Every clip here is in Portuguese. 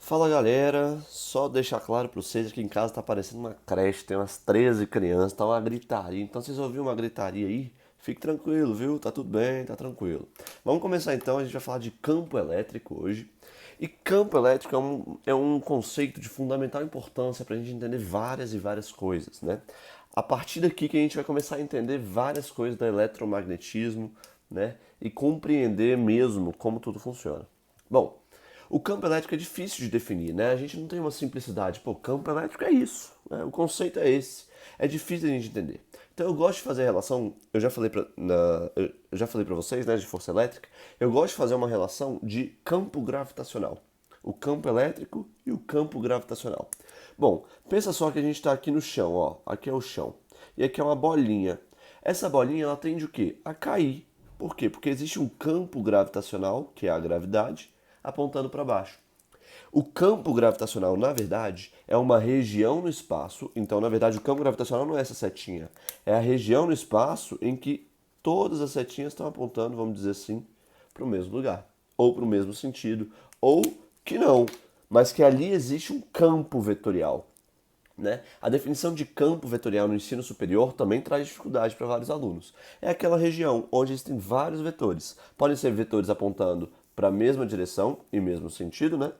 Fala galera, só deixar claro para vocês que em casa tá parecendo uma creche, tem umas 13 crianças, tá uma gritaria. Então vocês ouviram uma gritaria aí? Fique tranquilo, viu? Tá tudo bem, tá tranquilo. Vamos começar então, a gente vai falar de campo elétrico hoje. E campo elétrico é um conceito de fundamental importância para a gente entender várias e várias coisas, né? A partir daqui que a gente vai começar a entender várias coisas do eletromagnetismo, né? E compreender mesmo como tudo funciona. Bom, o campo elétrico é difícil de definir, né? A gente não tem uma simplicidade. Pô, campo elétrico é isso, né? O conceito é esse. É difícil de a gente entender. Então eu gosto de fazer a relação, eu já falei para vocês, né, de força elétrica. Eu gosto de fazer uma relação de campo gravitacional. O campo elétrico e o campo gravitacional. Bom, pensa só que a gente está aqui no chão, ó. Aqui é o chão. E aqui é uma bolinha. Essa bolinha ela tende o quê? A cair. Por quê? Porque existe um campo gravitacional, que é a gravidade, apontando para baixo. O campo gravitacional, na verdade, é uma região no espaço. Então, na verdade, o campo gravitacional não é essa setinha. É a região no espaço em que todas as setinhas estão apontando, vamos dizer assim, para o mesmo lugar. Ou para o mesmo sentido. Ou que não. Mas que ali existe um campo vetorial. Né? A definição de campo vetorial no ensino superior também traz dificuldade para vários alunos. É aquela região onde existem vários vetores. Podem ser vetores apontando para a mesma direção e mesmo sentido, né?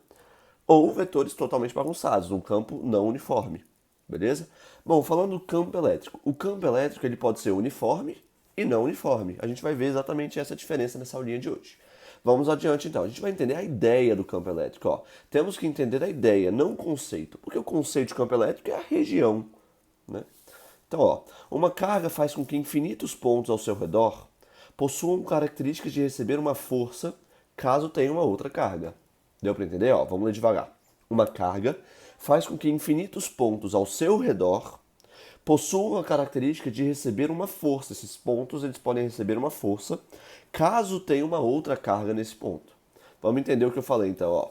Ou vetores totalmente bagunçados, um campo não uniforme. Beleza? Bom, falando do campo elétrico. O campo elétrico ele pode ser uniforme e não uniforme. A gente vai ver exatamente essa diferença nessa aulinha de hoje. Vamos adiante então. A gente vai entender a ideia do campo elétrico. Ó. Temos que entender a ideia, não o conceito. Porque o conceito de campo elétrico é a região. Né? Então, ó, uma carga faz com que infinitos pontos ao seu redor possuam características de receber uma força caso tenha uma outra carga. Deu para entender? Ó, vamos ler devagar. Uma carga faz com que infinitos pontos ao seu redor possuam a característica de receber uma força. Esses pontos eles podem receber uma força caso tenha uma outra carga nesse ponto. Vamos entender o que eu falei então, ó.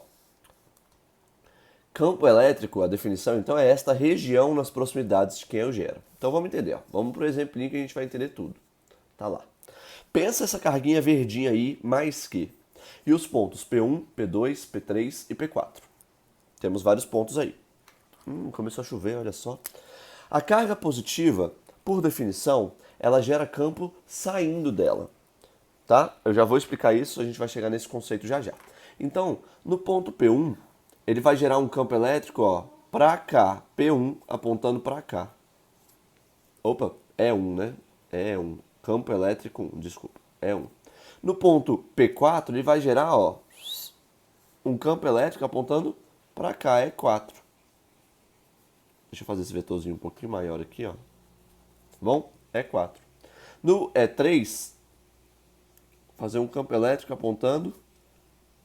Campo elétrico, a definição então é esta região nas proximidades de quem eu gero. Então vamos entender, ó. Vamos para o exemplinho que a gente vai entender tudo. Tá lá. Pensa essa carguinha verdinha aí mais que. E os pontos P1, P2, P3 e P4. Temos vários pontos aí. Começou a chover, olha só. A carga positiva, por definição, ela gera campo saindo dela. Tá? Eu já vou explicar isso, a gente vai chegar nesse conceito já já. Então, no ponto P1, ele vai gerar um campo elétrico, ó, para cá, P1 apontando para cá. Opa, é 1, né? É 1. Campo elétrico 1, desculpa, é 1. No ponto P4, ele vai gerar, ó, um campo elétrico apontando para cá, é 4. Deixa eu fazer esse vetorzinho um pouquinho maior aqui, ó. Bom, é 4. No E3, fazer um campo elétrico apontando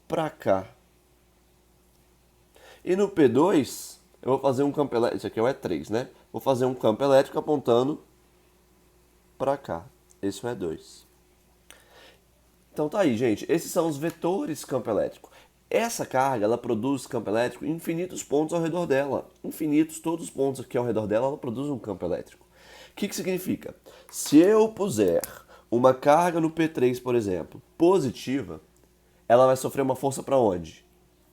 para cá. E no P2, eu vou fazer um campo elétrico, esse aqui é o E3, né? Vou fazer um campo elétrico apontando para cá. Esse é o E2. Então tá aí, gente. Esses são os vetores campo elétrico. Essa carga, ela produz campo elétrico em infinitos pontos ao redor dela. Infinitos, todos os pontos aqui ao redor dela, ela produz um campo elétrico. O que significa? Se eu puser uma carga no P3, por exemplo, positiva, ela vai sofrer uma força para onde?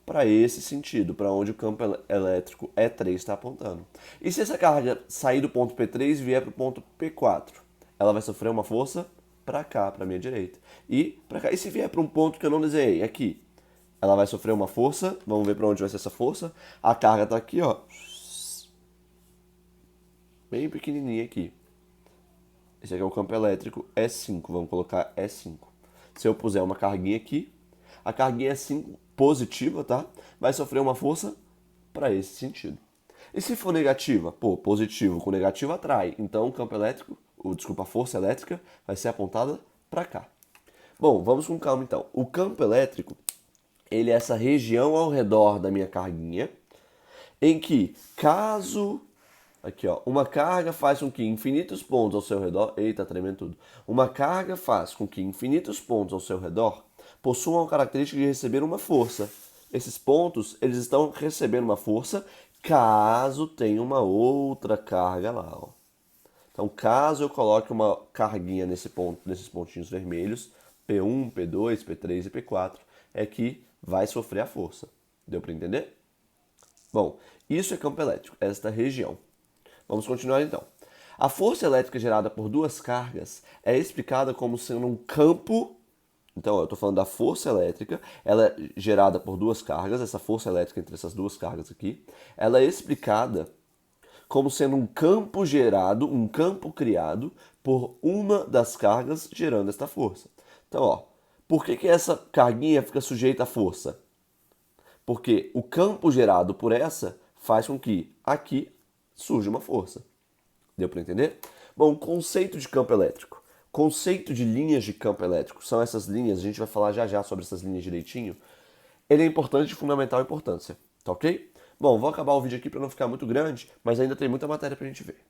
Para esse sentido, para onde o campo elétrico E3 está apontando. E se essa carga sair do ponto P3 e vier para o ponto P4, ela vai sofrer uma força para cá, para a minha direita. E para cá. E se vier para um ponto que eu não desenhei, aqui, ela vai sofrer uma força. Vamos ver para onde vai ser essa força. A carga está aqui, ó, bem pequenininha aqui. Esse aqui é o campo elétrico E5. Vamos colocar E5. Se eu puser uma carguinha aqui, a carguinha E5 positiva, tá? Vai sofrer uma força para esse sentido. E se for negativa? Pô, positivo com negativo atrai. Então o campo elétrico, desculpa, a força elétrica vai ser apontada para cá. Bom, vamos com calma então. O campo elétrico, ele é essa região ao redor da minha carguinha, em que caso aqui, ó, uma carga faz com que infinitos pontos ao seu redor, eita, tremendo tudo. Uma carga faz com que infinitos pontos ao seu redor possuam a característica de receber uma força. Esses pontos, eles estão recebendo uma força caso tenha uma outra carga lá, ó. Então, caso eu coloque uma carguinha nesse ponto, nesses pontinhos vermelhos, P1, P2, P3 e P4, é que vai sofrer a força. Deu para entender? Bom, isso é campo elétrico, esta região. Vamos continuar então. A força elétrica gerada por duas cargas é explicada como sendo um campo. Então, eu estou falando da força elétrica, ela é gerada por duas cargas, essa força elétrica entre essas duas cargas aqui, ela é explicada como sendo um campo gerado, um campo criado por uma das cargas gerando esta força. Então, ó, por que essa carguinha fica sujeita à força? Porque o campo gerado por essa faz com que aqui surja uma força. Deu para entender? Bom, conceito de campo elétrico. Conceito de linhas de campo elétrico. São essas linhas, a gente vai falar já já sobre essas linhas direitinho. Ele é importante, de fundamental importância, tá ok? Bom, vou acabar o vídeo aqui para não ficar muito grande, mas ainda tem muita matéria pra gente ver.